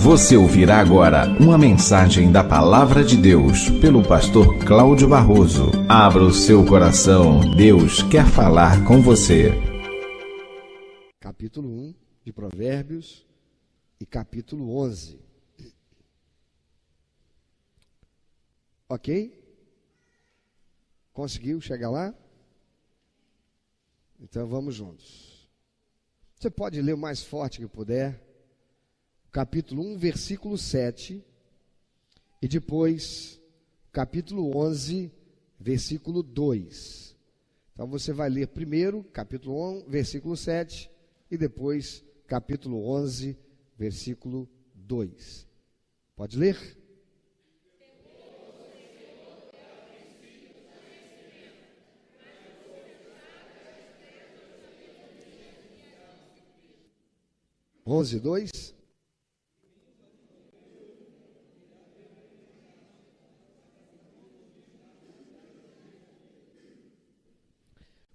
Você ouvirá agora uma mensagem da Palavra de Deus pelo pastor Cláudio Barroso. Abra o seu coração, Deus quer falar com você. Capítulo 1 de Provérbios e capítulo 11. Ok? Conseguiu chegar lá? Então vamos juntos. Você pode ler o mais forte que puder. Capítulo 1, versículo 7. E depois, capítulo 11, versículo 2. Então você vai ler primeiro, capítulo 1, versículo 7. E depois, capítulo 11, versículo 2. Pode ler? 11, 2.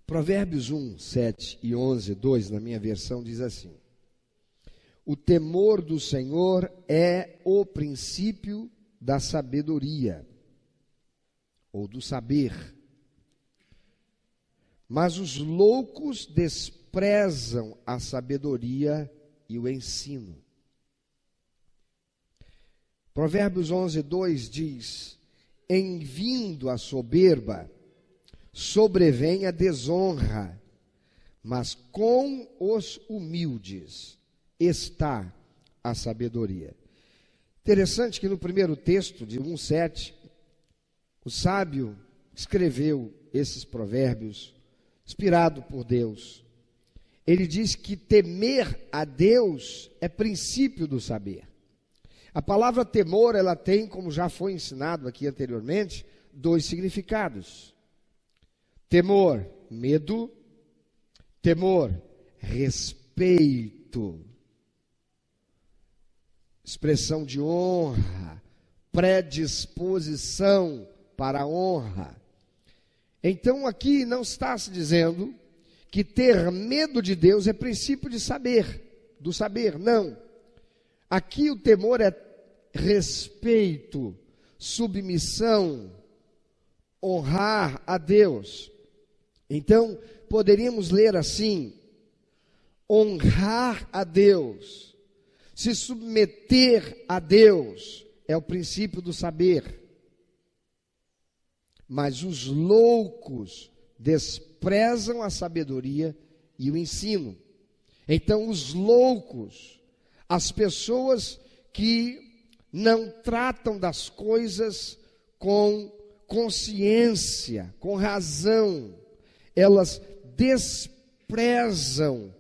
Provérbios 1, 7 e 11, 2, na minha versão, diz assim: o temor do Senhor é o princípio da sabedoria, ou do saber. Mas os loucos desprezam a sabedoria e o ensino. Provérbios 11, 2 diz: em vindo a soberba, sobrevém a desonra, mas com os humildes está a sabedoria. Interessante que no primeiro texto de 1:7, o sábio escreveu esses provérbios, inspirado por Deus. Ele diz que temer a Deus é princípio do saber. A palavra temor, ela tem, como já foi ensinado aqui anteriormente, dois significados. Temor, medo. Temor, respeito. Expressão de honra, predisposição para a honra. Então aqui não está se dizendo que ter medo de Deus é princípio de saber, do saber, não. Aqui o temor é respeito, submissão, honrar a Deus. Então, poderíamos ler assim: honrar a Deus, se submeter a Deus, é o princípio do saber. Mas os loucos desprezam a sabedoria e o ensino. Então, os loucos, as pessoas que não tratam das coisas com consciência, com razão, elas desprezam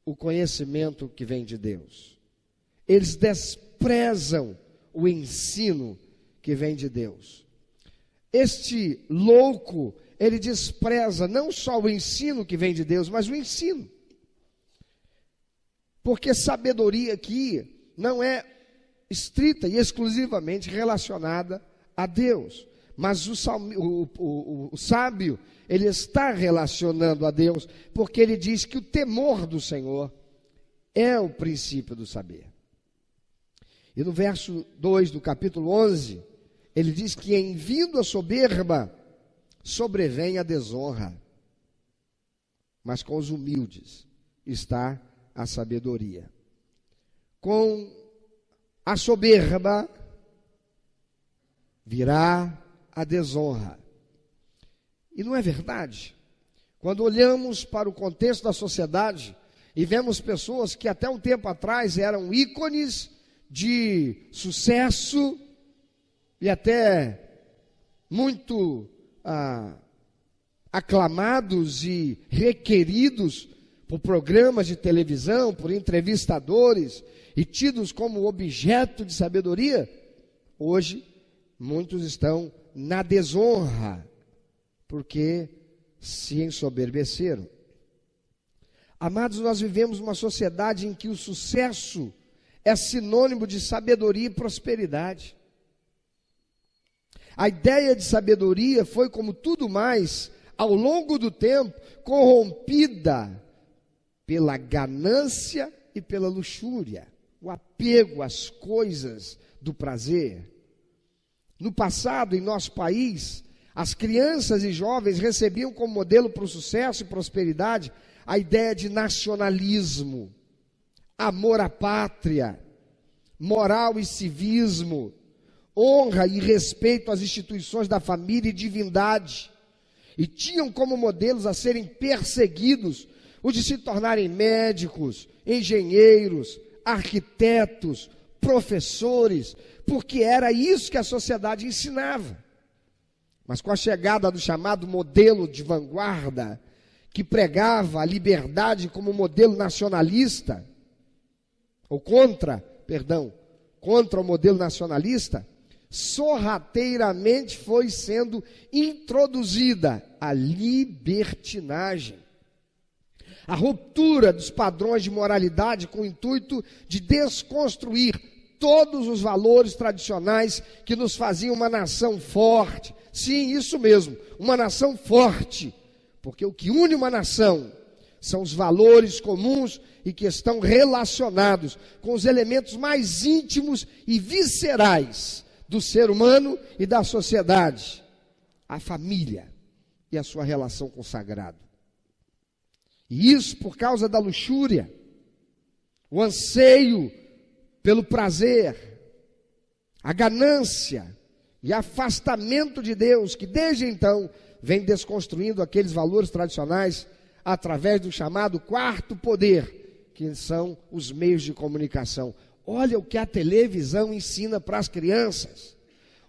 o conhecimento que vem de Deus. Eles desprezam o ensino que vem de Deus. Este louco, ele despreza não só o ensino que vem de Deus, mas o ensino. Porque sabedoria aqui não é estrita e exclusivamente relacionada a Deus. Mas o sábio, ele está relacionando a Deus, porque ele diz que o temor do Senhor é o princípio do saber. E no verso 2 do capítulo 11, ele diz que em vindo a soberba, sobrevém a desonra, mas com os humildes está a sabedoria. Com a soberba virá a desonra. E não é verdade? Quando olhamos para o contexto da sociedade e vemos pessoas que até um tempo atrás eram ícones de sucesso e até muito aclamados e requeridos por programas de televisão, por entrevistadores e tidos como objeto de sabedoria, hoje muitos estão na desonra, porque se ensoberbeceram. Amados, nós vivemos uma sociedade em que o sucesso é sinônimo de sabedoria e prosperidade. A ideia de sabedoria foi, como tudo mais, ao longo do tempo, corrompida pela ganância e pela luxúria. o apego às coisas do prazer. No passado, em nosso país, as crianças e jovens recebiam como modelo para o sucesso e prosperidade a ideia de nacionalismo, amor à pátria, moral e civismo, honra e respeito às instituições da família e divindade. E tinham como modelos a serem perseguidos os de se tornarem médicos, engenheiros, arquitetos, professores, porque era isso que a sociedade ensinava. Mas com a chegada do chamado modelo de vanguarda, que pregava a liberdade como modelo nacionalista, ou contra o modelo nacionalista, sorrateiramente foi sendo introduzida a libertinagem, a ruptura dos padrões de moralidade com o intuito de desconstruir todos os valores tradicionais que nos faziam uma nação forte. Sim, isso mesmo, uma nação forte, porque o que une uma nação são os valores comuns e que estão relacionados com os elementos mais íntimos e viscerais do ser humano e da sociedade, a família e a sua relação com o sagrado. E isso por causa da luxúria, o anseio pelo prazer, a ganância e afastamento de Deus, que desde então vem desconstruindo aqueles valores tradicionais através do chamado quarto poder, que são os meios de comunicação. Olha o que a televisão ensina para as crianças.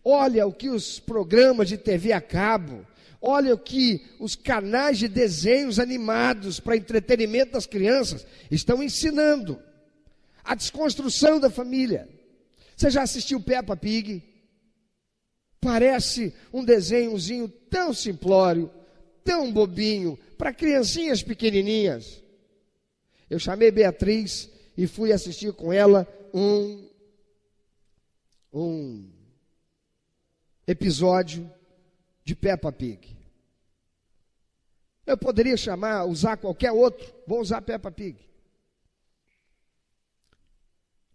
Olha o que os programas de TV a cabo. Olha o que os canais de desenhos animados para entretenimento das crianças estão ensinando. A desconstrução da família. Você já assistiu Peppa Pig? Parece um desenhozinho tão simplório, tão bobinho, para criancinhas pequenininhas. Eu chamei Beatriz e fui assistir com ela um episódio de Peppa Pig. Eu poderia usar qualquer outro, vou usar Peppa Pig.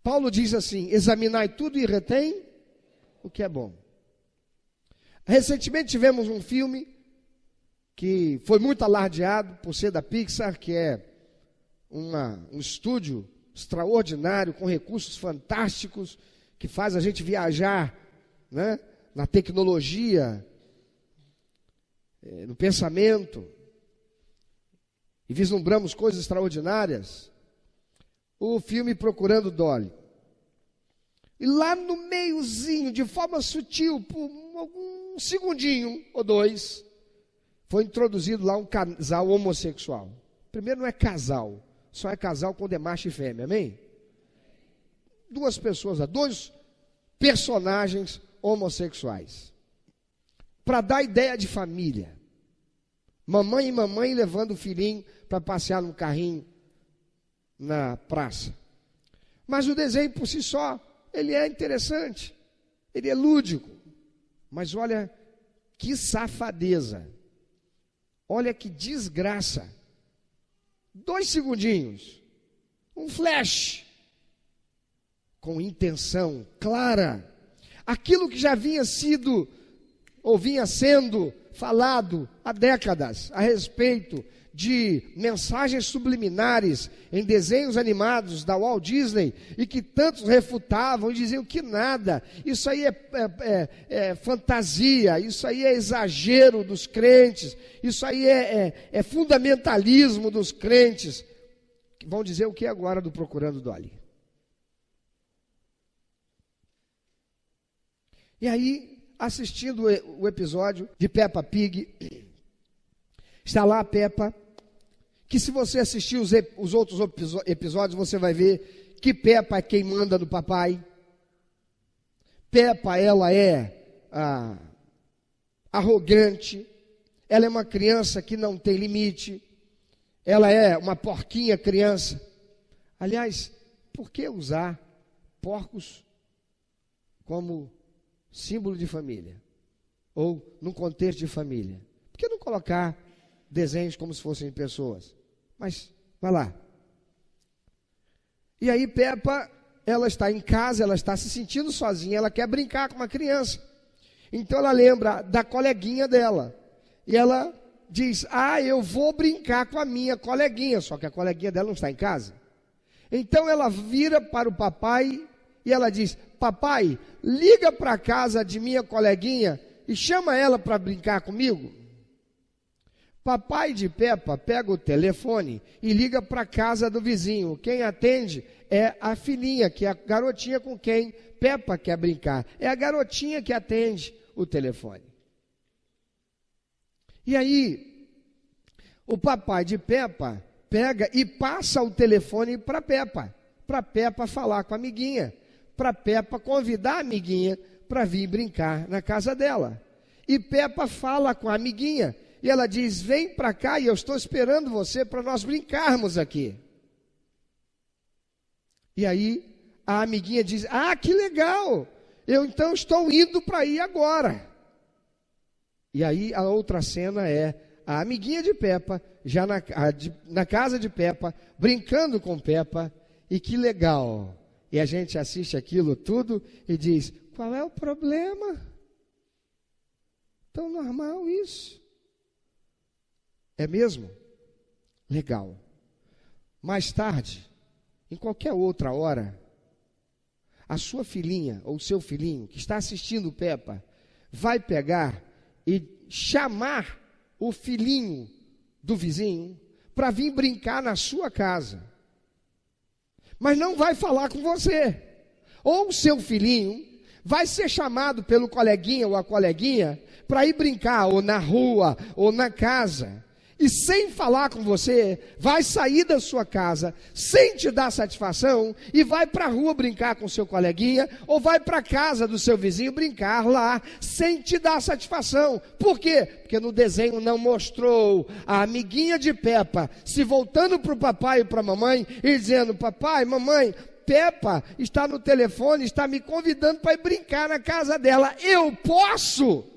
Paulo diz assim: examinai tudo e retém o que é bom. Recentemente tivemos um filme que foi muito alardeado por ser da Pixar, que é um estúdio extraordinário, com recursos fantásticos, que faz a gente viajar, né, na tecnologia, no pensamento, e vislumbramos coisas extraordinárias. O filme Procurando Dory. E lá no meiozinho, de forma sutil, por um segundinho ou dois, foi introduzido lá um casal homossexual. Primeiro, não é casal, só é casal quando é macho e fêmea, amém? Duas pessoas, dois personagens homossexuais. Para dar ideia de família. Mamãe e mamãe levando o filhinho para passear no carrinho na praça. Mas o desenho por si só, ele é interessante, ele é lúdico. Mas olha que safadeza, olha que desgraça. 2 segundinhos, um flash, com intenção clara. Aquilo que já vinha sendo falado há décadas a respeito de mensagens subliminares em desenhos animados da Walt Disney, e que tantos refutavam e diziam que nada, isso aí é fantasia, isso aí é exagero dos crentes, isso aí é fundamentalismo dos crentes. Vão dizer o que agora do Procurando Dory? E aí, assistindo o episódio de Peppa Pig, está lá a Peppa, que se você assistir os outros episódios, você vai ver que Peppa é quem manda no papai. Peppa, ela é arrogante, ela é uma criança que não tem limite, ela é uma porquinha criança. Aliás, por que usar porcos como símbolo de família? Ou num contexto de família? Por que não colocar desenhos como se fossem pessoas? Mas, vai lá. E aí Peppa ela está em casa, ela está se sentindo sozinha, ela quer brincar com uma criança. Então ela lembra da coleguinha dela. E ela diz, eu vou brincar com a minha coleguinha, só que a coleguinha dela não está em casa. Então ela vira para o papai e ela diz, papai, liga para a casa de minha coleguinha e chama ela para brincar comigo. Papai de Peppa pega o telefone e liga para a casa do vizinho. Quem atende é a filhinha, que é a garotinha com quem Peppa quer brincar. É a garotinha que atende o telefone. E aí, o papai de Peppa pega e passa o telefone para Peppa falar com a amiguinha, para Peppa convidar a amiguinha para vir brincar na casa dela. E Peppa fala com a amiguinha, e ela diz, vem para cá e eu estou esperando você para nós brincarmos aqui. E aí, a amiguinha diz, que legal, eu então estou indo para aí agora. E aí, a outra cena é a amiguinha de Peppa, já na casa de Peppa, brincando com Peppa, e que legal. E a gente assiste aquilo tudo e diz, qual é o problema? Tão normal isso. É mesmo? Legal. Mais tarde, em qualquer outra hora, a sua filhinha ou seu filhinho que está assistindo Peppa vai pegar e chamar o filhinho do vizinho para vir brincar na sua casa. Mas não vai falar com você. Ou o seu filhinho vai ser chamado pelo coleguinha ou a coleguinha para ir brincar ou na rua ou na casa. E sem falar com você, vai sair da sua casa, sem te dar satisfação, e vai para a rua brincar com seu coleguinha, ou vai para a casa do seu vizinho brincar lá, sem te dar satisfação. Por quê? Porque no desenho não mostrou a amiguinha de Peppa se voltando para o papai e para a mamãe, e dizendo, papai, mamãe, Peppa está no telefone, está me convidando para ir brincar na casa dela, eu posso?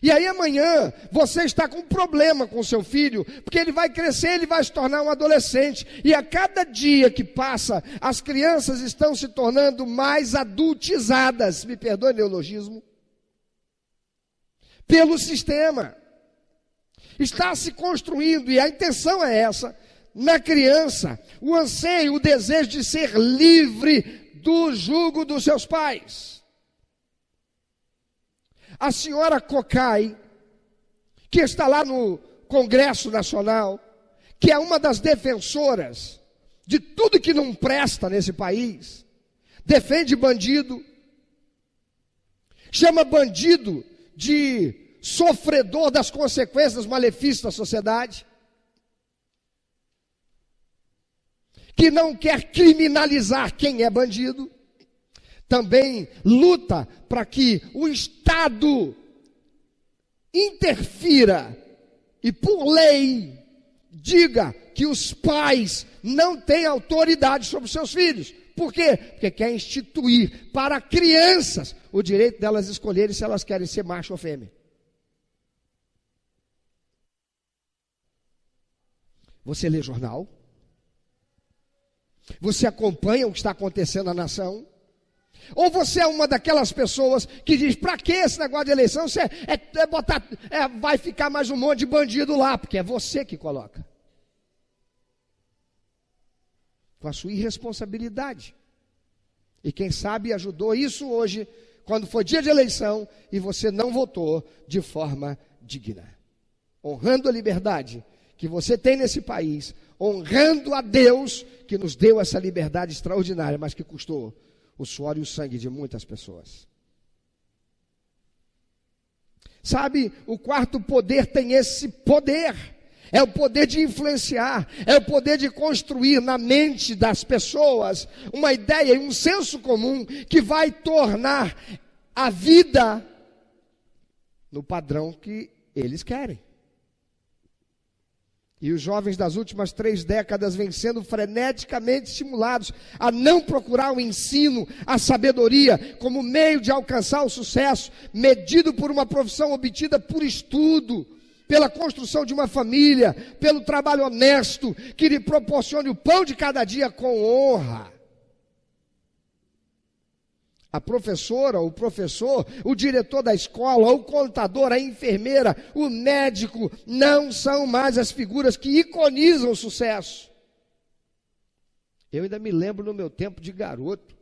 E aí amanhã você está com um problema com o seu filho, porque ele vai crescer, ele vai se tornar um adolescente. E a cada dia que passa, as crianças estão se tornando mais adultizadas, me perdoe o neologismo, pelo sistema. Está se construindo, e a intenção é essa, na criança, o anseio, o desejo de ser livre do jugo dos seus pais. A senhora Cocai, que está lá no Congresso Nacional, que é uma das defensoras de tudo que não presta nesse país, defende bandido, chama bandido de sofredor das consequências dos malefícios da sociedade, que não quer criminalizar quem é bandido, também luta para que o Estado interfira e, por lei, diga que os pais não têm autoridade sobre os seus filhos. Por quê? Porque quer instituir para crianças o direito delas escolherem se elas querem ser macho ou fêmea. Você lê jornal? Você acompanha o que está acontecendo na nação? Ou você é uma daquelas pessoas que diz, para que esse negócio de eleição? Você vai ficar mais um monte de bandido lá, porque é você que coloca. Com a sua irresponsabilidade. E quem sabe ajudou isso hoje, quando foi dia de eleição, e você não votou de forma digna. Honrando a liberdade que você tem nesse país, honrando a Deus que nos deu essa liberdade extraordinária, mas que custou o suor e o sangue de muitas pessoas. Sabe, o quarto poder tem esse poder. É o poder de influenciar, é o poder de construir na mente das pessoas uma ideia e um senso comum que vai tornar a vida no padrão que eles querem. E os jovens das últimas 3 décadas vêm sendo freneticamente estimulados a não procurar o ensino, a sabedoria, como meio de alcançar o sucesso, medido por uma profissão obtida por estudo, pela construção de uma família, pelo trabalho honesto, que lhe proporcione o pão de cada dia com honra. A professora, o professor, o diretor da escola, o contador, a enfermeira, o médico, não são mais as figuras que iconizam o sucesso. Eu ainda me lembro no meu tempo de garoto.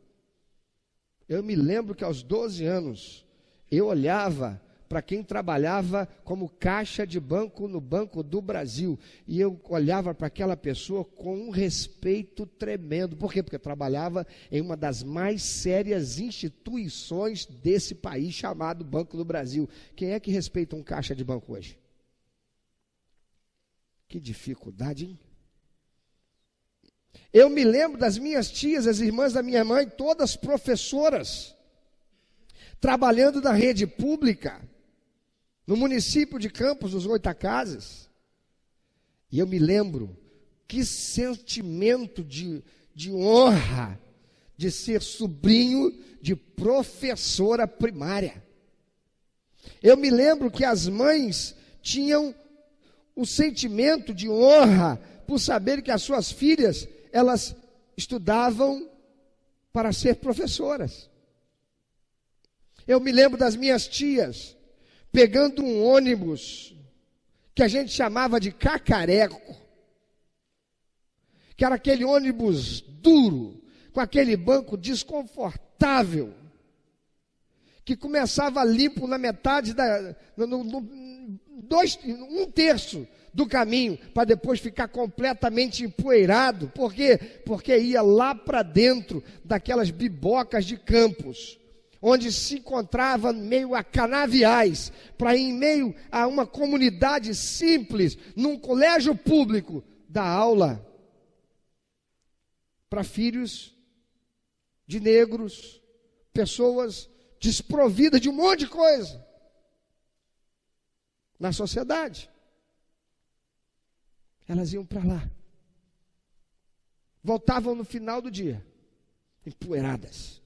Eu me lembro que aos 12 anos, eu olhava para quem trabalhava como caixa de banco no Banco do Brasil. E eu olhava para aquela pessoa com um respeito tremendo. Por quê? Porque eu trabalhava em uma das mais sérias instituições desse país, chamado Banco do Brasil. Quem é que respeita um caixa de banco hoje? Que dificuldade, hein? Eu me lembro das minhas tias, as irmãs da minha mãe, todas professoras, trabalhando na rede pública, no município de Campos dos Goytacazes. E eu me lembro, que sentimento de honra, de ser sobrinho de professora primária. Eu me lembro que as mães tinham o sentimento de honra, por saber que as suas filhas, elas estudavam para ser professoras. Eu me lembro das minhas tias, pegando um ônibus, que a gente chamava de cacareco, que era aquele ônibus duro, com aquele banco desconfortável, que começava limpo na metade, um terço do caminho, para depois ficar completamente empoeirado. Por quê? Porque ia lá para dentro daquelas bibocas de Campos, onde se encontrava meio a canaviais, para ir em meio a uma comunidade simples, num colégio público, dar aula para filhos de negros, pessoas desprovidas de um monte de coisa na sociedade. Elas iam para lá, voltavam no final do dia, empoeiradas,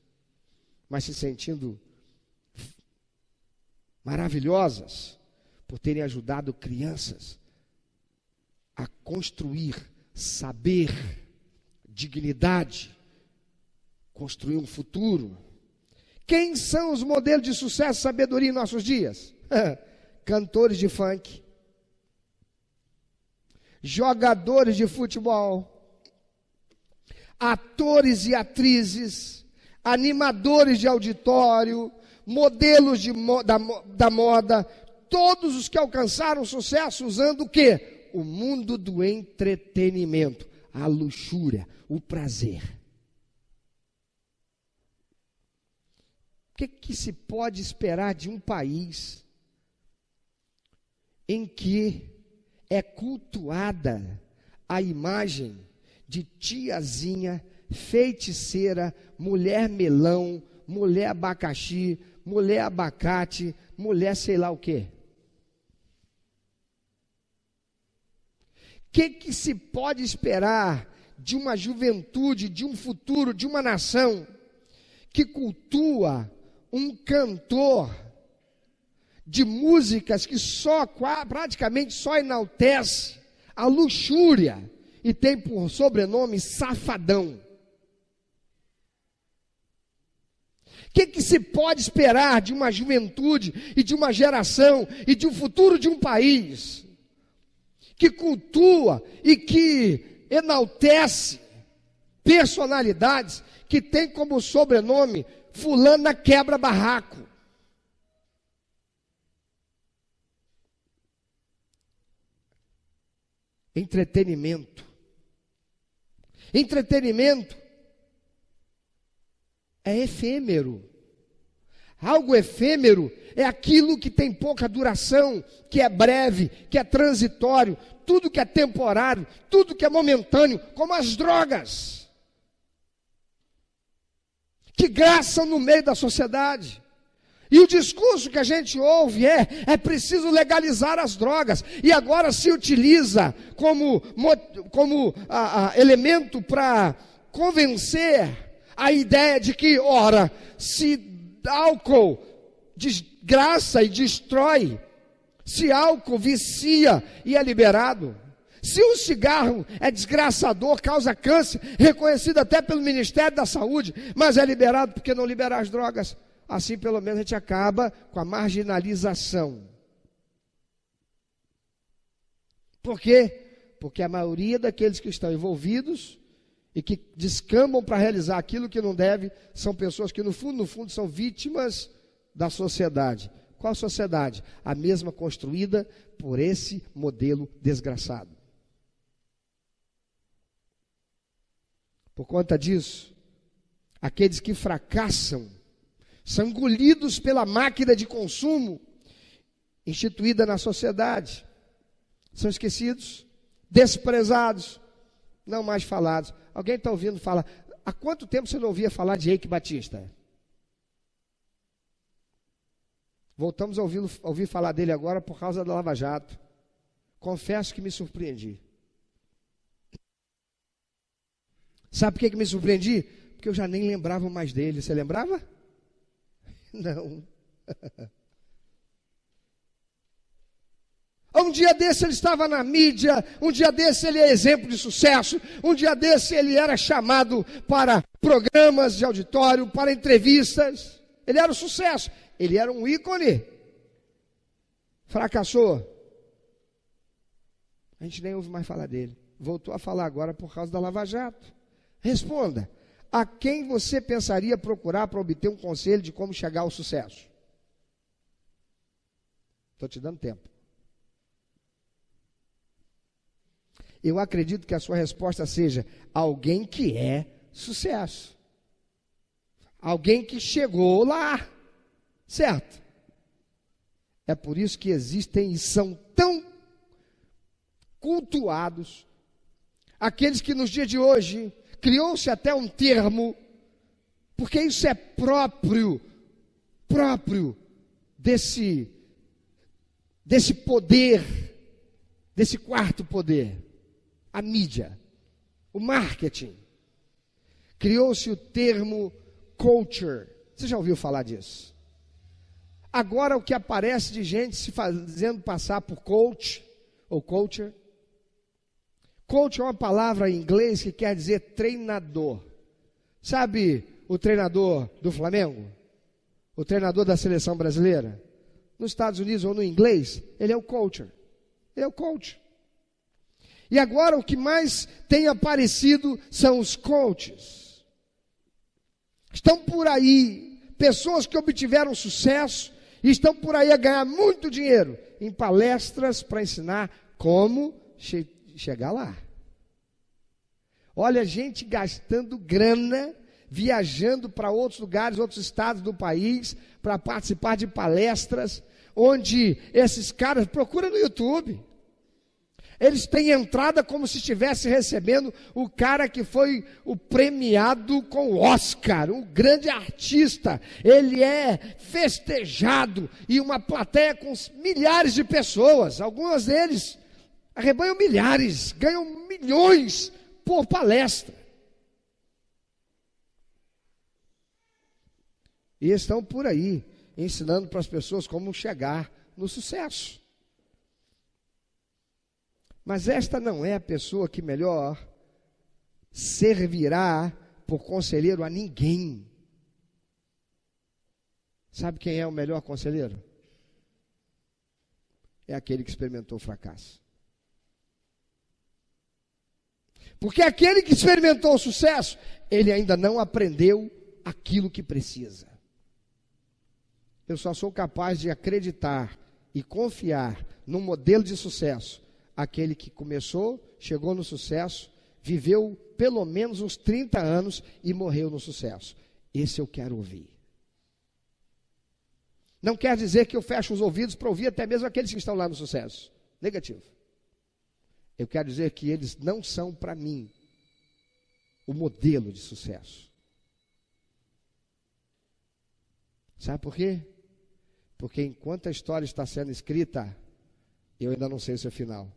mas se sentindo maravilhosas, por terem ajudado crianças a construir saber, dignidade, construir um futuro. Quem são os modelos de sucesso e sabedoria em nossos dias? Cantores de funk, jogadores de futebol, atores e atrizes, animadores de auditório, modelos da moda, todos os que alcançaram sucesso usando o quê? O mundo do entretenimento, a luxúria, o prazer. O que se pode esperar de um país em que é cultuada a imagem de tiazinha, feiticeira, mulher melão, mulher abacaxi, mulher abacate, mulher sei lá o quê? O que se pode esperar de uma juventude, de um futuro, de uma nação que cultua um cantor de músicas que praticamente só enaltece a luxúria e tem por sobrenome Safadão? O que se pode esperar de uma juventude e de uma geração e de um futuro de um país que cultua e que enaltece personalidades que tem como sobrenome fulana quebra barraco? Entretenimento. Entretenimento é efêmero. Algo efêmero é aquilo que tem pouca duração, que é breve, que é transitório, tudo que é temporário, tudo que é momentâneo, como as drogas, que graçam no meio da sociedade. E o discurso que a gente ouve é preciso legalizar as drogas. E agora se utiliza como elemento para convencer a ideia de que, se álcool desgraça e destrói, Se álcool vicia e é liberado. Se o cigarro é desgraçador, causa câncer, reconhecido até pelo Ministério da Saúde, mas é liberado porque não liberar as drogas. Assim, pelo menos, a gente acaba com a marginalização. Por quê? Porque a maioria daqueles que estão envolvidos e que descambam para realizar aquilo que não deve, são pessoas que no fundo, são vítimas da sociedade. Qual sociedade? A mesma construída por esse modelo desgraçado. Por conta disso, aqueles que fracassam são engolidos pela máquina de consumo instituída na sociedade. São esquecidos, desprezados, não mais falados. Alguém está ouvindo falar? Há quanto tempo você não ouvia falar de Eike Batista? Voltamos a ouvir falar dele agora por causa da Lava Jato. Confesso que me surpreendi. Sabe por que me surpreendi? Porque eu já nem lembrava mais dele. Você lembrava? Não. Um dia desse ele estava na mídia, um dia desse ele é exemplo de sucesso, um dia desse ele era chamado para programas de auditório, para entrevistas. Ele era um sucesso, ele era um ícone. Fracassou. A gente nem ouve mais falar dele. Voltou a falar agora por causa da Lava Jato. Responda, a quem você pensaria procurar para obter um conselho de como chegar ao sucesso? Estou te dando tempo. Eu acredito que a sua resposta seja alguém que é sucesso. Alguém que chegou lá, certo? É por isso que existem e são tão cultuados aqueles que nos dias de hoje criou-se até um termo, porque isso é próprio desse poder, desse quarto poder, a mídia, o marketing. Criou-se o termo culture. Você já ouviu falar disso? Agora o que aparece de gente se fazendo passar por coach ou culture. Coach é uma palavra em inglês que quer dizer treinador. Sabe o treinador do Flamengo? O treinador da seleção brasileira? Nos Estados Unidos ou no inglês, ele é o coach. Ele é o coach. E agora o que mais tem aparecido são os coaches. Estão por aí pessoas que obtiveram sucesso e estão por aí a ganhar muito dinheiro em palestras para ensinar como chegar lá. Olha, gente gastando grana, viajando para outros lugares, outros estados do país, para participar de palestras, onde esses caras, procura no YouTube, eles têm entrada como se estivesse recebendo o cara que foi o premiado com o Oscar, um grande artista. Ele é festejado e uma plateia com milhares de pessoas, algumas deles arrebanham milhares, ganham milhões por palestra. E estão por aí, ensinando para as pessoas como chegar no sucesso. Mas esta não é a pessoa que melhor servirá por conselheiro a ninguém. Sabe quem é o melhor conselheiro? É aquele que experimentou o fracasso. Porque aquele que experimentou o sucesso, ele ainda não aprendeu aquilo que precisa. Eu só sou capaz de acreditar e confiar num modelo de sucesso. Aquele que começou, chegou no sucesso, viveu pelo menos uns 30 anos e morreu no sucesso. Esse eu quero ouvir. Não quer dizer que eu fecho os ouvidos para ouvir até mesmo aqueles que estão lá no sucesso. Negativo. Eu quero dizer que eles não são para mim o modelo de sucesso. Sabe por quê? Porque enquanto a história está sendo escrita, eu ainda não sei o seu final.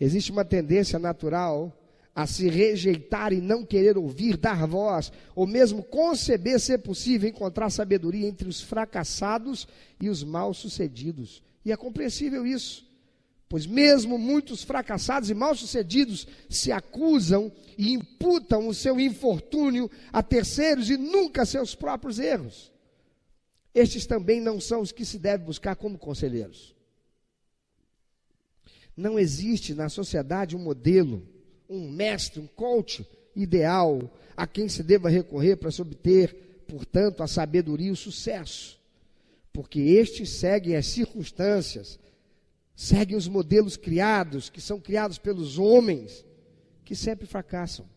Existe uma tendência natural a se rejeitar e não querer ouvir, dar voz, ou mesmo conceber ser possível encontrar sabedoria entre os fracassados e os mal-sucedidos. E é compreensível isso, pois mesmo muitos fracassados e mal-sucedidos se acusam e imputam o seu infortúnio a terceiros e nunca a seus próprios erros. Estes também não são os que se deve buscar como conselheiros. Não existe na sociedade um modelo, um mestre, um coach ideal a quem se deva recorrer para se obter, portanto, a sabedoria e o sucesso. Porque estes seguem as circunstâncias, seguem os modelos criados, que são criados pelos homens, que sempre fracassam.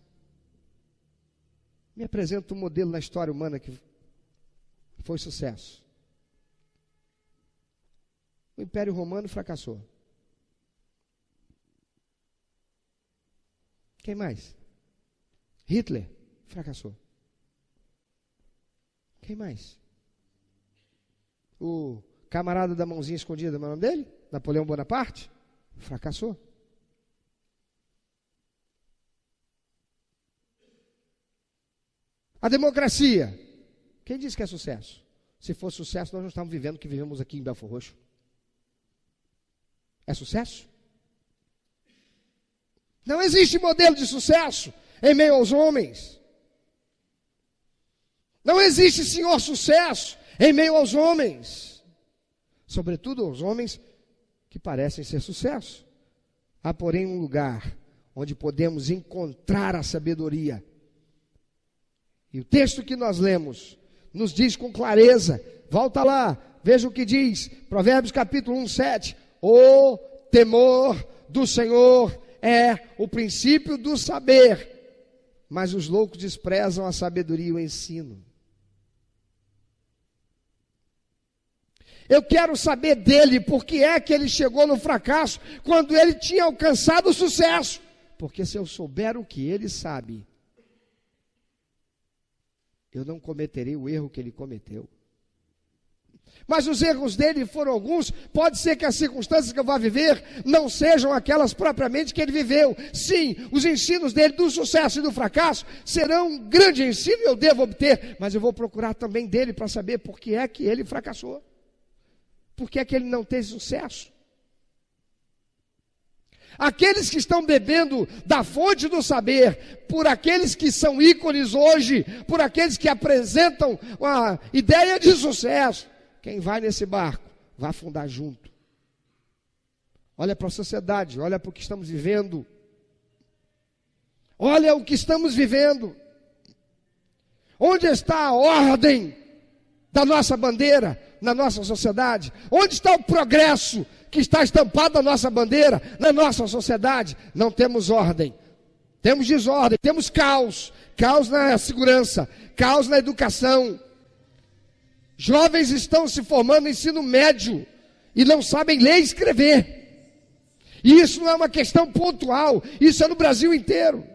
Me apresenta um modelo na história humana que foi sucesso. O Império Romano fracassou. Quem mais? Hitler fracassou. Quem mais? O camarada da mãozinha escondida, não é o nome dele? Napoleão Bonaparte? Fracassou. A democracia. Quem disse que é sucesso? Se fosse sucesso, nós não estávamos vivendo o que vivemos aqui em Belfor Roxo. É sucesso? Não existe modelo de sucesso em meio aos homens. Não existe senhor sucesso em meio aos homens. Sobretudo aos homens que parecem ser sucesso. Há, porém, um lugar onde podemos encontrar a sabedoria. E o texto que nós lemos nos diz com clareza, volta lá, veja o que diz, Provérbios capítulo 1, 7. O temor do Senhor é o princípio do saber, mas os loucos desprezam a sabedoria e o ensino. Eu quero saber dele, por que é que ele chegou no fracasso, quando ele tinha alcançado o sucesso. Porque se eu souber o que ele sabe, eu não cometerei o erro que ele cometeu. Mas os erros dele foram alguns. Pode ser que as circunstâncias que eu vá viver não sejam aquelas propriamente que ele viveu. Sim, os ensinos dele do sucesso e do fracasso serão um grande ensino e eu devo obter. Mas eu vou procurar também dele para saber por que é que ele fracassou. Por que é que ele não teve sucesso. Aqueles que estão bebendo da fonte do saber, por aqueles que são ícones hoje, por aqueles que apresentam uma ideia de sucesso, quem vai nesse barco, vai afundar junto. Olha para a sociedade, olha para o que estamos vivendo. Olha o que estamos vivendo. Onde está a ordem da nossa bandeira na nossa sociedade? Onde está o progresso que está estampado na nossa bandeira, na nossa sociedade? Não temos ordem, temos desordem, temos caos. Caos na segurança, caos na educação. Jovens estão se formando no ensino médio e não sabem ler e escrever. E isso não é uma questão pontual, isso é no Brasil inteiro.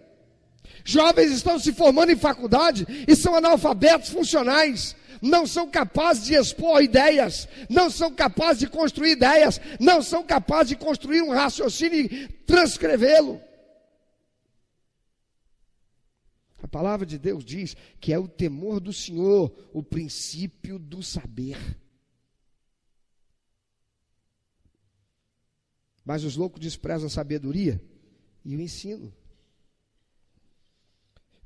Jovens estão se formando em faculdade e são analfabetos funcionais. Não são capazes de expor ideias, não são capazes de construir ideias, não são capazes de construir um raciocínio e transcrevê-lo. A palavra de Deus diz que é o temor do Senhor, o princípio do saber. Mas os loucos desprezam a sabedoria e o ensino.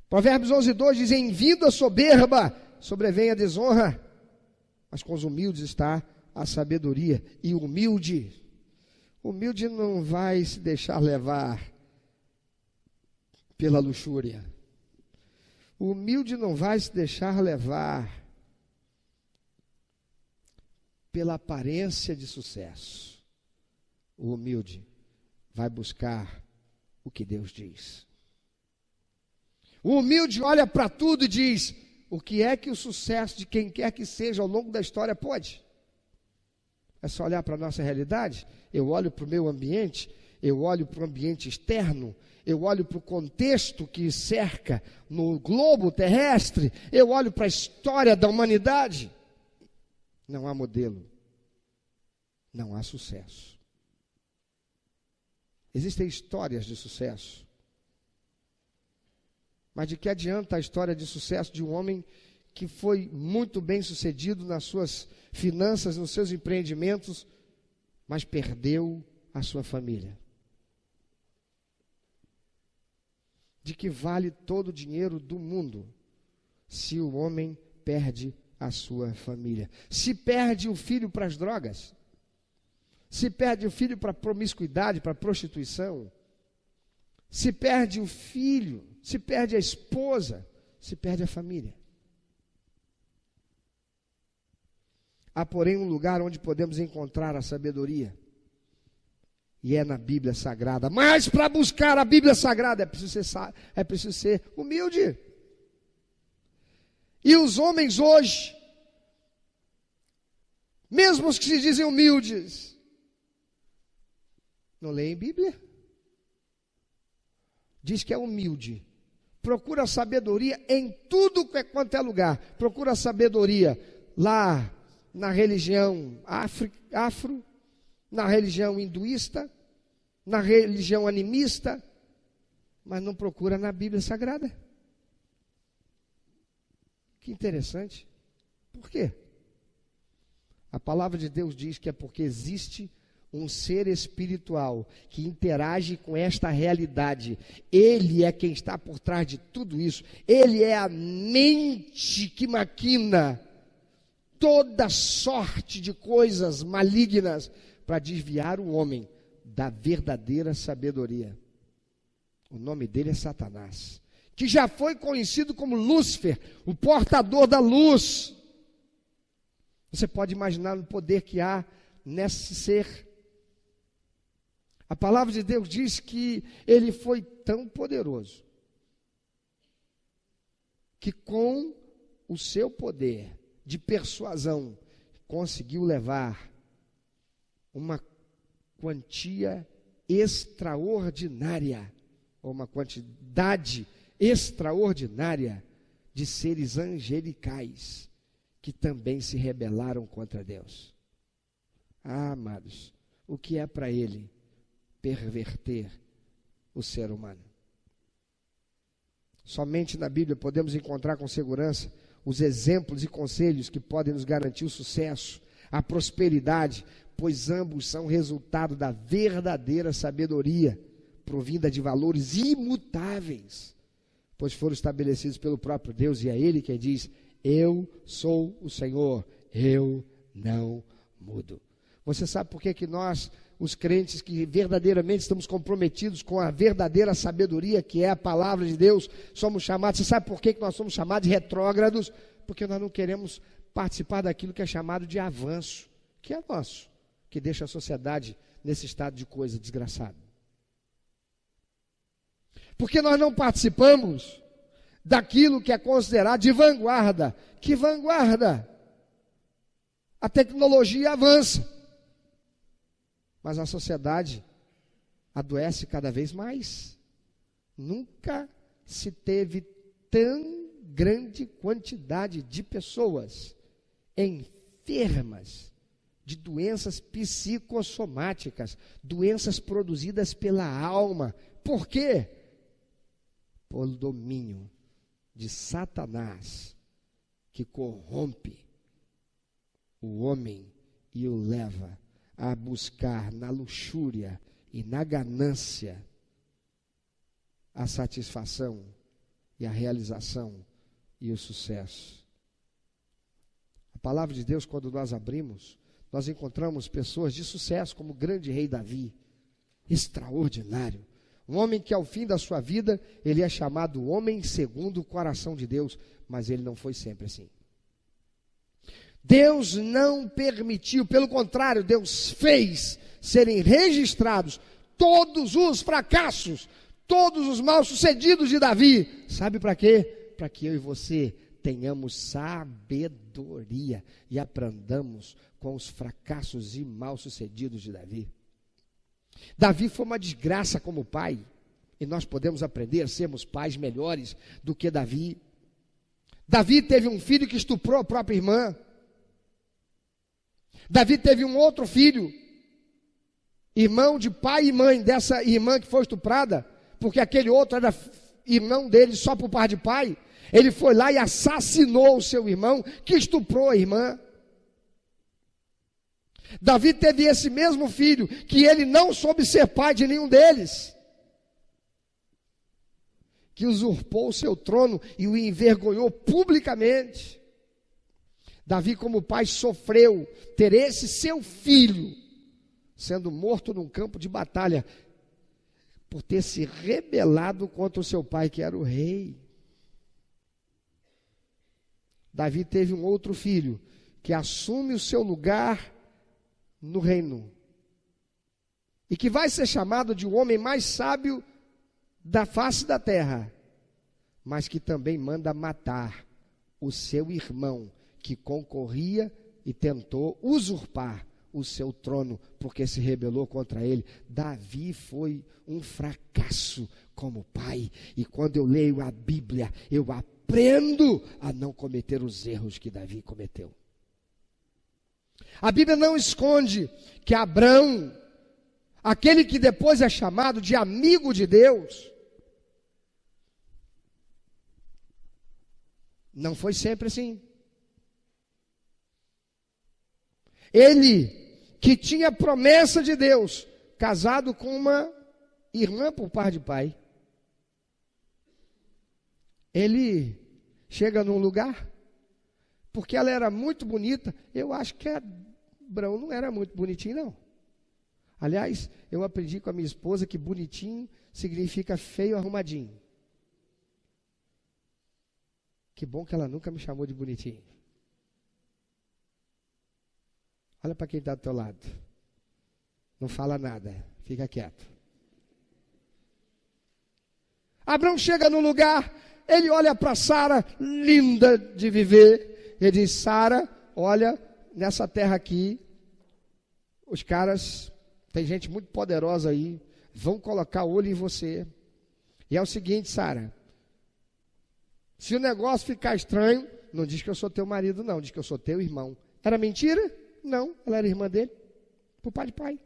Provérbios 11:2 diz: em vindo a soberba, sobrevém a desonra, mas com os humildes está a sabedoria. E o humilde não vai se deixar levar pela luxúria. O humilde não vai se deixar levar pela aparência de sucesso. O humilde vai buscar o que Deus diz. O humilde olha para tudo e diz: o que é que o sucesso de quem quer que seja ao longo da história pode? É só olhar para a nossa realidade. Eu olho para o meu ambiente, eu olho para o ambiente externo, eu olho para o contexto que cerca no globo terrestre, eu olho para a história da humanidade. Não há modelo, não há sucesso. Existem histórias de sucesso, Mas de que adianta a história de sucesso de um homem que foi muito bem sucedido nas suas finanças, nos seus empreendimentos, mas perdeu a sua família? De que vale todo o dinheiro do mundo se o homem perde a sua família? Se perde o filho para as drogas, se perde o filho para a promiscuidade, para a prostituição, se perde o filho, se perde a esposa, se perde a família. Há, porém, um lugar onde podemos encontrar a sabedoria, e é na Bíblia Sagrada. Mas para buscar a Bíblia Sagrada é preciso ser humilde. E os homens hoje, mesmo os que se dizem humildes, não leem Bíblia. Diz que é humilde, procura sabedoria em tudo quanto é lugar. Procura sabedoria lá na religião afro, na religião hinduísta, na religião animista, mas não procura na Bíblia Sagrada. Que interessante. Por quê? A palavra de Deus diz que é porque existe um ser espiritual que interage com esta realidade. Ele é quem está por trás de tudo isso. Ele é a mente que maquina toda sorte de coisas malignas para desviar o homem da verdadeira sabedoria. O nome dele é Satanás, que já foi conhecido como Lúcifer, o portador da luz. Você pode imaginar o poder que há nesse ser. A palavra de Deus diz que ele foi tão poderoso que com o seu poder de persuasão conseguiu levar uma quantia extraordinária, ou uma quantidade extraordinária de seres angelicais que também se rebelaram contra Deus. Ah, amados, o que é para ele perverter o ser humano? Somente na Bíblia podemos encontrar com segurança os exemplos e conselhos que podem nos garantir o sucesso, a prosperidade, pois ambos são resultado da verdadeira sabedoria, provinda de valores imutáveis, pois foram estabelecidos pelo próprio Deus, e é Ele quem diz: eu sou o Senhor, eu não mudo. Você sabe por que nós, os crentes que verdadeiramente estamos comprometidos com a verdadeira sabedoria, que é a palavra de Deus, somos chamados? Você sabe por que nós somos chamados de retrógrados? Porque nós não queremos participar daquilo que é chamado de avanço, que é nosso, que deixa a sociedade nesse estado de coisa desgraçado. Porque nós não participamos daquilo que é considerado de vanguarda. Que vanguarda? A tecnologia avança, mas a sociedade adoece cada vez mais. Nunca se teve tão grande quantidade de pessoas enfermas de doenças psicossomáticas, doenças produzidas pela alma. Por quê? Por domínio de Satanás, que corrompe o homem e o leva a buscar na luxúria e na ganância a satisfação e a realização e o sucesso. A palavra de Deus, quando nós abrimos, nós encontramos pessoas de sucesso, como o grande rei Davi, extraordinário. Um homem que ao fim da sua vida, ele é chamado homem segundo o coração de Deus, mas ele não foi sempre assim. Deus não permitiu, pelo contrário, Deus fez serem registrados todos os fracassos, todos os mal-sucedidos de Davi. Sabe para quê? Para que eu e você tenhamos sabedoria e aprendamos com os fracassos e mal-sucedidos de Davi. Davi foi uma desgraça como pai, e nós podemos aprender a sermos pais melhores do que Davi. Davi teve um filho que estuprou a própria irmã. Davi teve um outro filho, irmão de pai e mãe dessa irmã que foi estuprada, porque aquele outro era irmão dele só por par de pai, ele foi lá e assassinou o seu irmão, que estuprou a irmã. Davi teve esse mesmo filho, que ele não soube ser pai de nenhum deles, que usurpou o seu trono e o envergonhou publicamente. Davi, como pai, sofreu ter esse seu filho sendo morto num campo de batalha, por ter se rebelado contra o seu pai, que era o rei. Davi teve um outro filho, que assume o seu lugar no reino, e que vai ser chamado de o homem mais sábio da face da terra, mas que também manda matar o seu irmão, que concorria e tentou usurpar o seu trono, porque se rebelou contra ele. Davi foi um fracasso como pai, e quando eu leio a Bíblia, eu aprendo a não cometer os erros que Davi cometeu. A Bíblia não esconde que Abrão, aquele que depois é chamado de amigo de Deus, não foi sempre assim. Ele, que tinha promessa de Deus, casado com uma irmã por par de pai, ele chega num lugar, porque ela era muito bonita. Eu acho que Abrão não era muito bonitinho, não. Aliás, eu aprendi com a minha esposa que bonitinho significa feio arrumadinho. Que bom que ela nunca me chamou de bonitinho. Olha para quem está do teu lado. Não fala nada, fica quieto. Abrão chega no lugar, ele olha para Sara, linda de viver. Ele diz: Sara, olha, nessa terra aqui, os caras, tem gente muito poderosa aí, vão colocar olho em você. E é o seguinte, Sara, se o negócio ficar estranho, não diz que eu sou teu marido, não, diz que eu sou teu irmão. Era mentira? Não, ela era irmã dele, por pai de pai.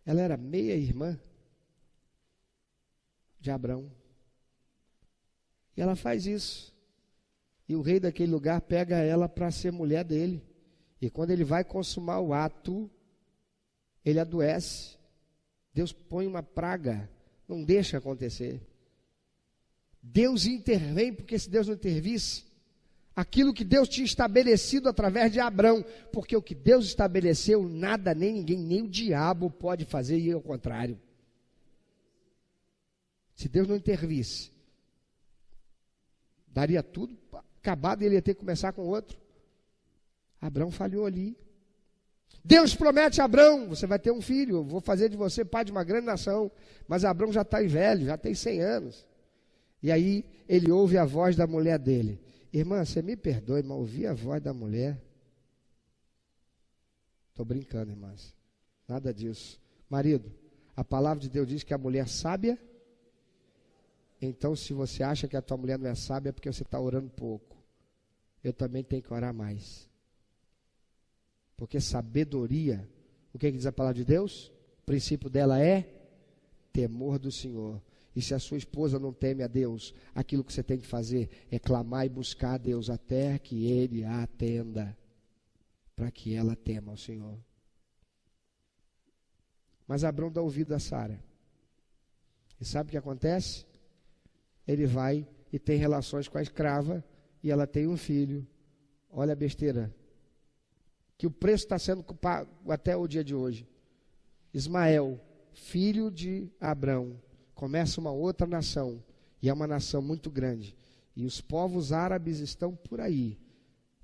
Ela era meia irmã de Abrão. E ela faz isso. E o rei daquele lugar pega ela para ser mulher dele. E quando ele vai consumar o ato, ele adoece. Deus põe uma praga, não deixa acontecer. Deus intervém, porque se Deus não intervisse, aquilo que Deus tinha estabelecido através de Abrão, porque o que Deus estabeleceu, nada, nem ninguém, nem o diabo pode fazer, e ao contrário. Se Deus não intervisse, daria tudo acabado e ele ia ter que começar com outro. Abrão falhou ali. Deus promete a Abrão: você vai ter um filho, eu vou fazer de você pai de uma grande nação. Mas Abrão já está velho, já tem 100 anos. E aí ele ouve a voz da mulher dele. Irmã, você me perdoe, mas ouvi a voz da mulher. Estou brincando, irmãs. Nada disso. Marido, a palavra de Deus diz que a mulher sábia. Então, se você acha que a tua mulher não é sábia, é porque você está orando pouco. Eu também tenho que orar mais. Porque sabedoria, o que diz a palavra de Deus? O princípio dela é temor do Senhor. E se a sua esposa não teme a Deus, aquilo que você tem que fazer é clamar e buscar a Deus até que Ele a atenda, para que ela tema ao Senhor. Mas Abrão dá ouvido a Sara. E sabe o que acontece? Ele vai e tem relações com a escrava, e ela tem um filho. Olha a besteira, que o preço está sendo pago até o dia de hoje. Ismael, filho de Abrão, começa uma outra nação, e é uma nação muito grande, e os povos árabes estão por aí,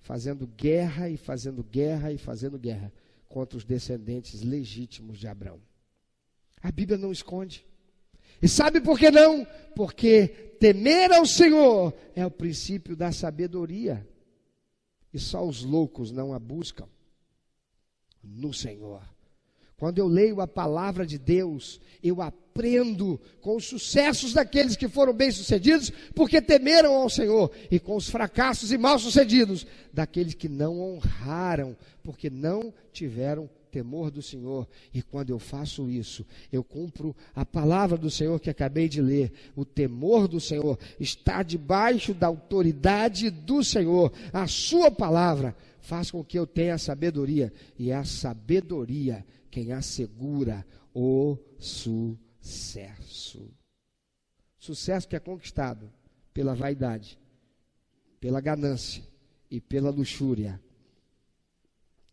fazendo guerra e fazendo guerra e fazendo guerra contra os descendentes legítimos de Abrão. A Bíblia não esconde. E sabe por que não? Porque temer ao Senhor é o princípio da sabedoria. E só os loucos não a buscam no Senhor. Quando eu leio a palavra de Deus, eu aprendo com os sucessos daqueles que foram bem-sucedidos, porque temeram ao Senhor, e com os fracassos e mal-sucedidos daqueles que não honraram, porque não tiveram temor do Senhor. E quando eu faço isso, eu cumpro a palavra do Senhor que acabei de ler. O temor do Senhor está debaixo da autoridade do Senhor. A sua palavra faz com que eu tenha sabedoria. E é a sabedoria quem assegura o sucesso. Sucesso que é conquistado pela vaidade, pela ganância e pela luxúria,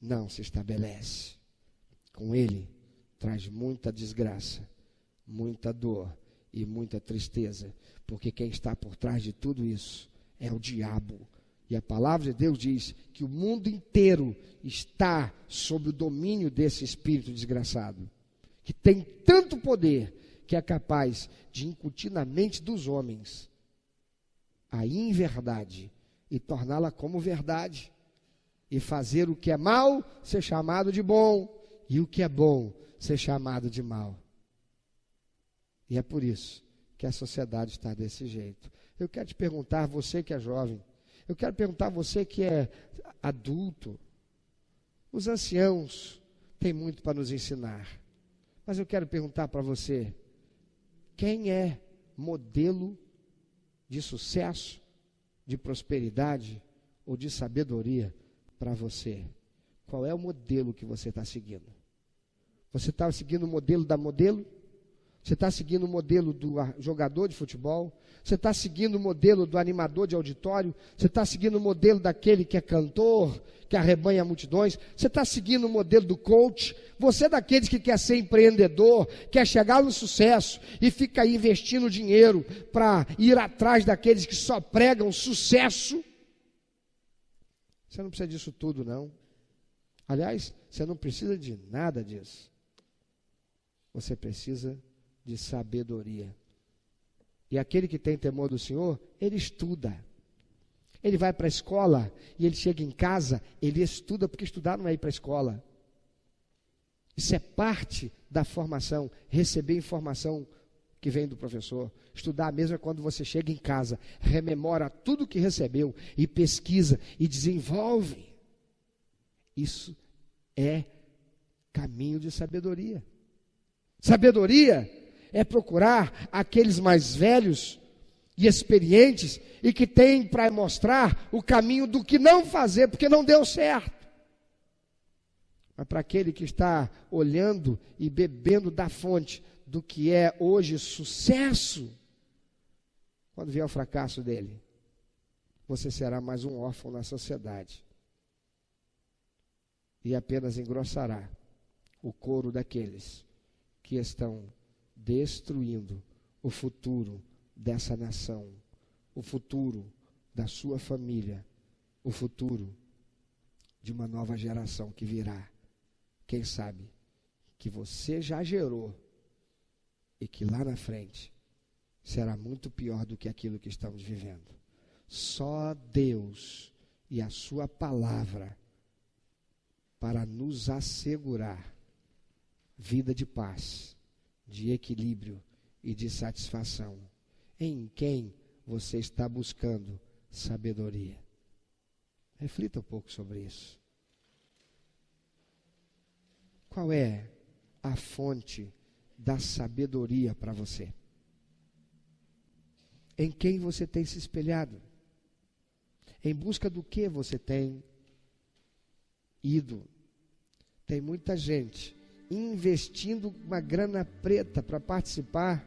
não se estabelece. Com ele, traz muita desgraça, muita dor e muita tristeza, porque quem está por trás de tudo isso é o diabo. E a palavra de Deus diz que o mundo inteiro está sob o domínio desse espírito desgraçado, que tem tanto poder que é capaz de incutir na mente dos homens a inverdade e torná-la como verdade, e fazer o que é mal ser chamado de bom, e o que é bom ser chamado de mal. E é por isso que a sociedade está desse jeito. Eu quero te perguntar, você que é jovem, eu quero perguntar a você que é adulto, os anciãos têm muito para nos ensinar, mas eu quero perguntar para você, quem é modelo de sucesso, de prosperidade ou de sabedoria para você? Qual é o modelo que você está seguindo? Você está seguindo o modelo da modelo? Você está seguindo o modelo do jogador de futebol? Você está seguindo o modelo do animador de auditório? Você está seguindo o modelo daquele que é cantor, que arrebanha multidões? Você está seguindo o modelo do coach? Você é daqueles que quer ser empreendedor, quer chegar no sucesso e fica aí investindo dinheiro para ir atrás daqueles que só pregam sucesso? Você não precisa disso tudo, não. Aliás, você não precisa de nada disso. Você precisa de sabedoria. E aquele que tem temor do Senhor, ele estuda. Ele vai para a escola e ele chega em casa, ele estuda, porque estudar não é ir para a escola. Isso é parte da formação, receber informação que vem do professor. Estudar mesmo é quando você chega em casa, rememora tudo que recebeu e pesquisa e desenvolve. Isso é caminho de sabedoria. Sabedoria é procurar aqueles mais velhos e experientes e que têm para mostrar o caminho do que não fazer, porque não deu certo. Mas para aquele que está olhando e bebendo da fonte do que é hoje sucesso, quando vier o fracasso dele, você será mais um órfão na sociedade e apenas engrossará o couro daqueles que estão destruindo o futuro dessa nação, o futuro da sua família, o futuro de uma nova geração que virá. Quem sabe que você já gerou e que lá na frente será muito pior do que aquilo que estamos vivendo. Só Deus e a sua palavra para nos assegurar vida de paz, de equilíbrio e de satisfação. Em quem você está buscando sabedoria? Reflita um pouco sobre isso. Qual é a fonte da sabedoria para você? Em quem você tem se espelhado? Em busca do que você tem ido? Tem muita gente investindo uma grana preta para participar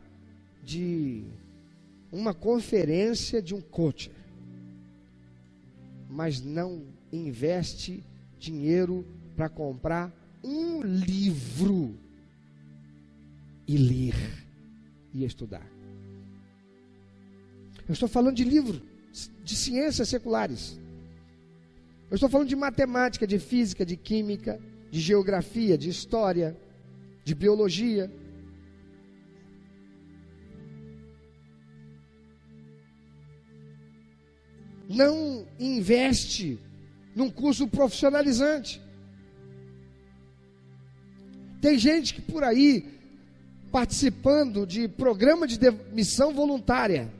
de uma conferência de um coach, mas não investe dinheiro para comprar um livro e ler e estudar. Eu estou falando de livro de ciências seculares. Eu estou falando de matemática, de física, de química, de geografia, de história, de biologia. Não investe num curso profissionalizante. Tem gente que por aí participando de programa de demissão voluntária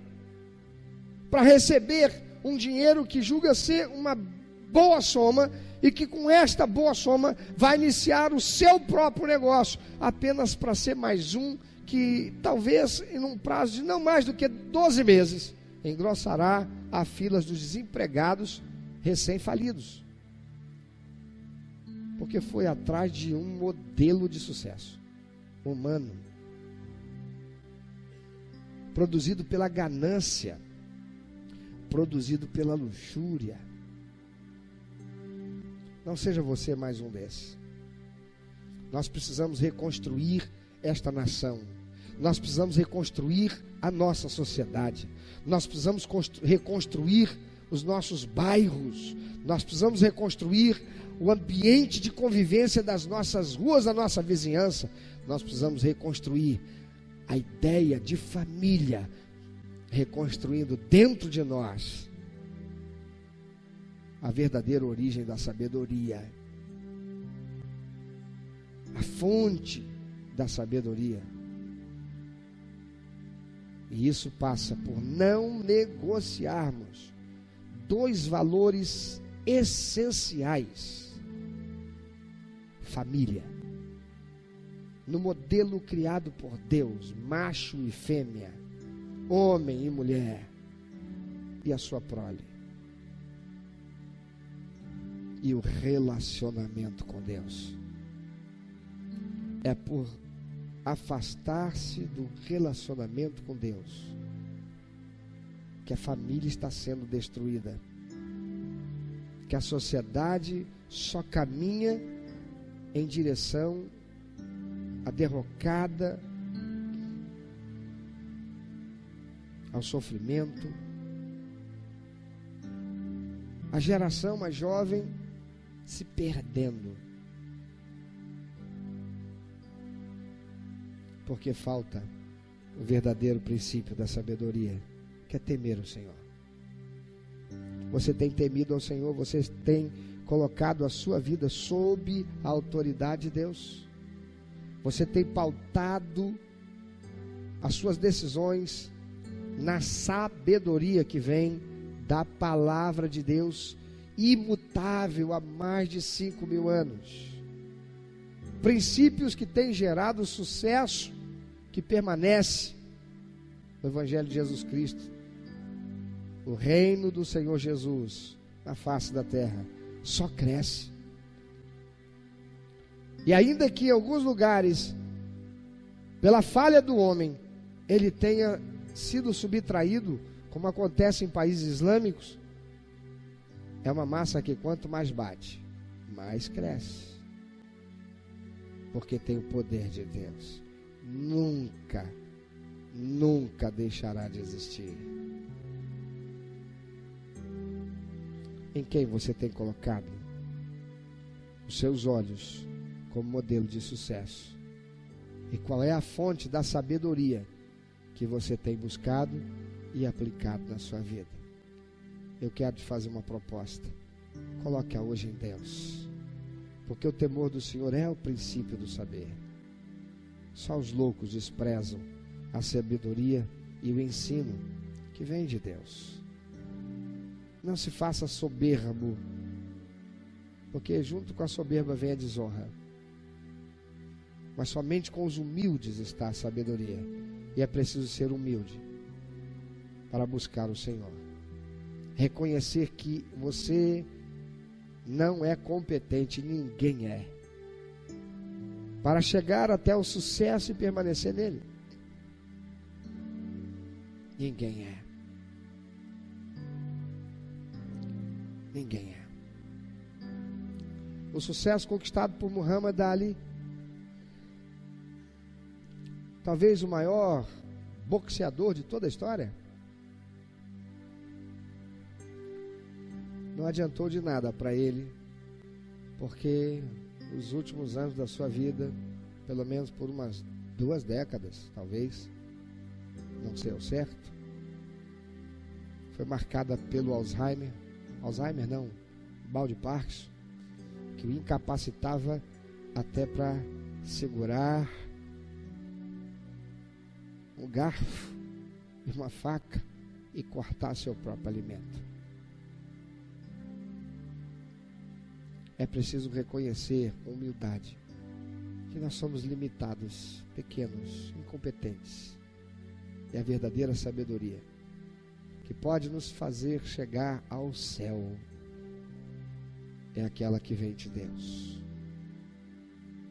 para receber um dinheiro que julga ser uma boa soma e que com esta boa soma vai iniciar o seu próprio negócio, apenas para ser mais um que talvez em um prazo de não mais do que 12 meses, engrossará a fila dos desempregados recém-falidos, porque foi atrás de um modelo de sucesso humano, produzido pela ganância, produzido pela luxúria. Não seja você mais um desses. Nós precisamos reconstruir esta nação. Nós precisamos reconstruir a nossa sociedade. Nós precisamos reconstruir os nossos bairros. Nós precisamos reconstruir o ambiente de convivência das nossas ruas, da nossa vizinhança. Nós precisamos reconstruir a ideia de família, reconstruindo dentro de nós a verdadeira origem da sabedoria, a fonte da sabedoria. E isso passa por não negociarmos dois valores essenciais: família, no modelo criado por Deus, macho e fêmea, homem e mulher, e a sua prole, e o relacionamento com Deus. É por afastar-se do relacionamento com Deus que a família está sendo destruída, que a sociedade só caminha em direção à derrocada, ao sofrimento. A geração mais jovem se perdendo, porque falta o verdadeiro princípio da sabedoria, que é temer o Senhor. Você tem temido ao Senhor? Você tem colocado a sua vida sob a autoridade de Deus? Você tem pautado as suas decisões na sabedoria que vem da palavra de Deus, imutável há mais de 5.000 anos? Princípios que têm gerado sucesso, que permanece no Evangelho de Jesus Cristo. O reino do Senhor Jesus na face da terra só cresce. E ainda que em alguns lugares, pela falha do homem, ele tenha sido subtraído, como acontece em países islâmicos, é uma massa que quanto mais bate, mais cresce, porque tem o poder de Deus. Nunca deixará de existir. Em quem você tem colocado os seus olhos como modelo de sucesso? E qual é a fonte da sabedoria que você tem buscado e aplicado na sua vida? Eu quero te fazer uma proposta. Coloque-a hoje em Deus, porque o temor do Senhor é o princípio do saber. Só os loucos desprezam a sabedoria e o ensino que vem de Deus. Não se faça soberbo, porque junto com a soberba vem a desonra. Mas somente com os humildes está a sabedoria, e é preciso ser humilde para buscar o Senhor. Reconhecer que você não é competente, ninguém é, para chegar até o sucesso e permanecer nele. Ninguém é. Ninguém é. O sucesso conquistado por Muhammad Ali, talvez o maior boxeador de toda a história, não adiantou de nada para ele, porque os últimos anos da sua vida, pelo menos por umas 2 décadas, talvez, não sei ao certo, foi marcada pelo Alzheimer não, mal de Parkinson, que o incapacitava até para segurar um garfo e uma faca e cortar seu próprio alimento. é preciso reconhecer com humildade que nós somos limitados, pequenos, incompetentes. E a verdadeira sabedoria que pode nos fazer chegar ao céu é aquela que vem de Deus.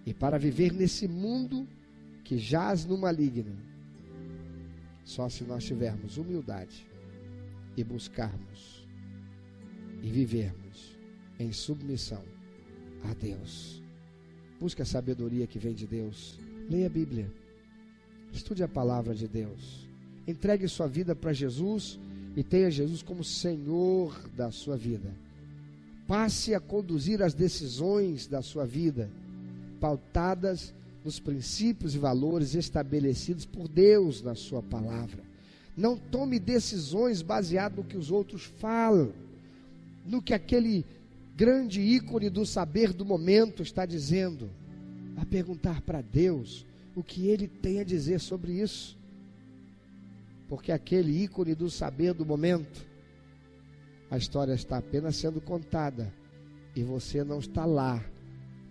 E para viver nesse mundo que jaz no maligno, só se nós tivermos humildade e buscarmos e vivermos em submissão a Deus. Busque a sabedoria que vem de Deus. Leia a Bíblia. Estude a palavra de Deus. Entregue sua vida para Jesus e tenha Jesus como Senhor da sua vida. Passe a conduzir as decisões da sua vida, pautadas nos princípios e valores estabelecidos por Deus na sua palavra. Não tome decisões baseadas no que os outros falam, no que aquele grande ícone do saber do momento está dizendo. A perguntar para Deus o que Ele tem a dizer sobre isso. Porque aquele ícone do saber do momento, a história está apenas sendo contada e você não está lá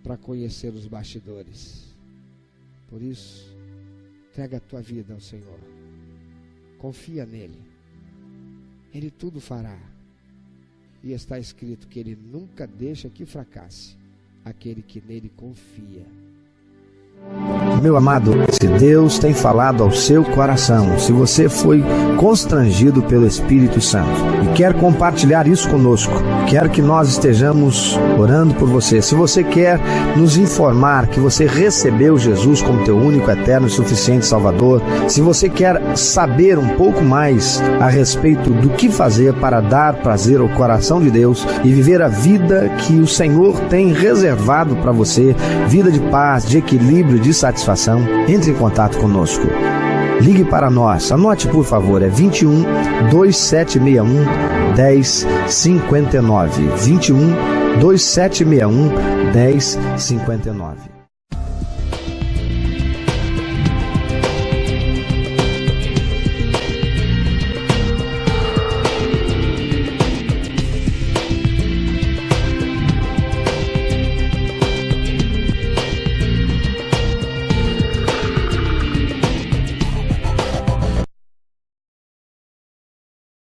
para conhecer os bastidores. Por isso, entrega a tua vida ao Senhor. Confia nele. Ele tudo fará. E está escrito que Ele nunca deixa que fracasse aquele que nele confia. Meu amado, se Deus tem falado ao seu coração, se você foi constrangido pelo Espírito Santo e quer compartilhar isso conosco, quer que nós estejamos orando por você, se você quer nos informar que você recebeu Jesus como teu único, eterno e suficiente Salvador, se você quer saber um pouco mais a respeito do que fazer para dar prazer ao coração de Deus e viver a vida que o Senhor tem reservado para você, vida de paz, de equilíbrio, de satisfação, entre em contato conosco. Ligue para nós, anote por favor, é 21 2761 1059, 21 2761 1059.